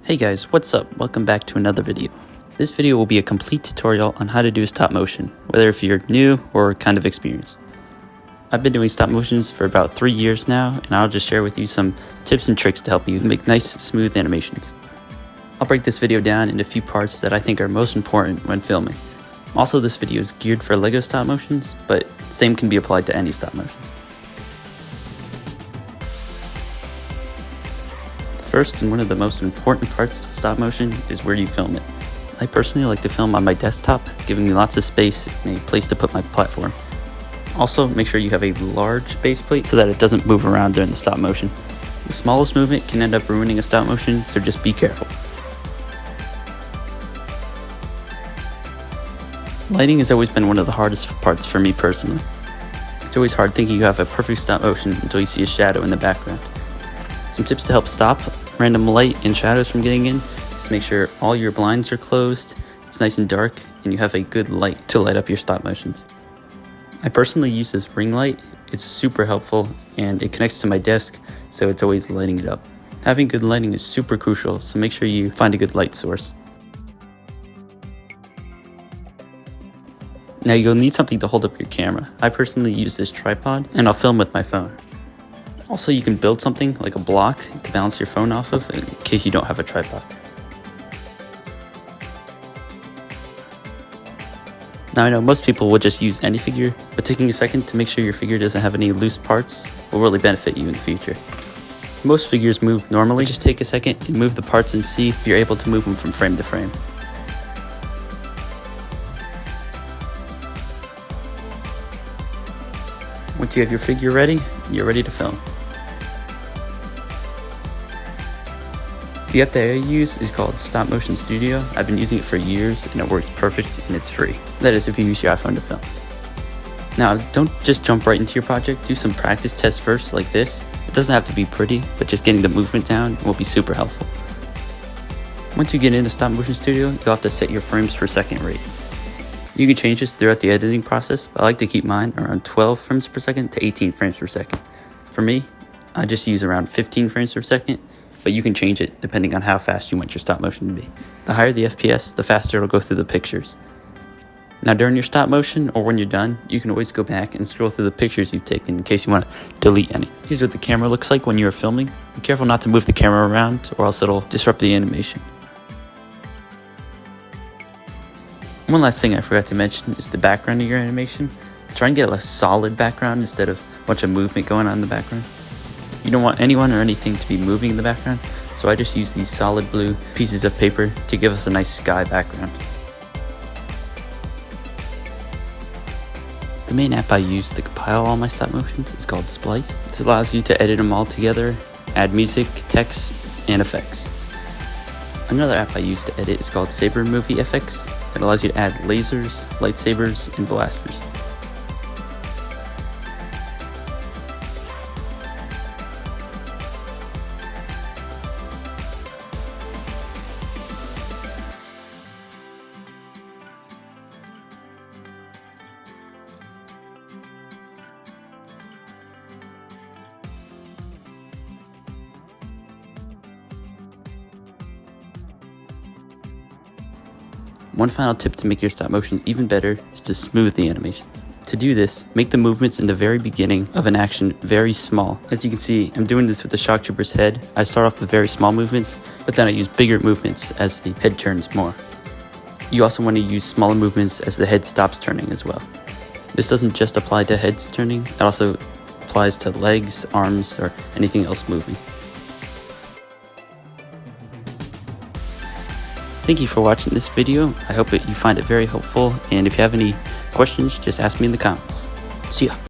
Hey guys, what's up? Welcome back to another video. This video will be a complete tutorial on how to do stop motion, whether if you're new or kind of experienced. I've been doing stop motions for about 3 years now, and I'll just share with you some tips and tricks to help you make nice, smooth animations. I'll break this video down into a few parts that I think are most important when filming. Also, this video is geared for LEGO stop motions, but same can be applied to any stop motions. First, and one of the most important parts of stop motion is where you film it. I personally like to film on my desktop, giving me lots of space and a place to put my platform. Also, make sure you have a large base plate so that it doesn't move around during the stop motion. The smallest movement can end up ruining a stop motion, so just be careful. Lighting has always been one of the hardest parts for me personally. It's always hard thinking you have a perfect stop motion until you see a shadow in the background. Some tips to help stop random light and shadows from getting in is make sure all your blinds are closed, it's nice and dark, and you have a good light to light up your stop motions. I personally use this ring light. It's super helpful and it connects to my desk, so it's always lighting it up. Having good lighting is super crucial, so make sure you find a good light source. Now you'll need something to hold up your camera. I personally use this tripod and I'll film with my phone. Also, you can build something like a block to balance your phone off of in case you don't have a tripod. Now I know most people will just use any figure, but taking a second to make sure your figure doesn't have any loose parts will really benefit you in the future. Most figures move normally, just take a second and move the parts and see if you're able to move them from frame to frame. Once you have your figure ready, you're ready to film. The app that I use is called Stop Motion Studio. I've been using it for years and it works perfect and it's free. That is if you use your iPhone to film. Now, don't just jump right into your project. Do some practice tests first like this. It doesn't have to be pretty, but just getting the movement down will be super helpful. Once you get into Stop Motion Studio, you'll have to set your frames per second rate. You can change this throughout the editing process, but I like to keep mine around 12 frames per second to 18 frames per second. For me, I just use around 15 frames per second, but you can change it depending on how fast you want your stop motion to be. The higher the FPS, the faster it'll go through the pictures. Now during your stop motion or when you're done, you can always go back and scroll through the pictures you've taken in case you want to delete any. Here's what the camera looks like when you're filming. Be careful not to move the camera around or else it'll disrupt the animation. One last thing I forgot to mention is the background of your animation. Try and get a solid background instead of a bunch of movement going on in the background. You don't want anyone or anything to be moving in the background, so I just use these solid blue pieces of paper to give us a nice sky background. The main app I use to compile all my stop motions is called Splice. This allows you to edit them all together, add music, text, and effects. Another app I use to edit is called Saber Movie FX. It allows you to add lasers, lightsabers, and blasters. One final tip to make your stop motions even better is to smooth the animations. To do this, make the movements in the very beginning of an action very small. As you can see, I'm doing this with the shock trooper's head. I start off with very small movements, but then I use bigger movements as the head turns more. You also want to use smaller movements as the head stops turning as well. This doesn't just apply to heads turning, it also applies to legs, arms, or anything else moving. Thank you for watching this video. I hope that you find it very helpful, and if you have any questions, just ask me in the comments. See ya!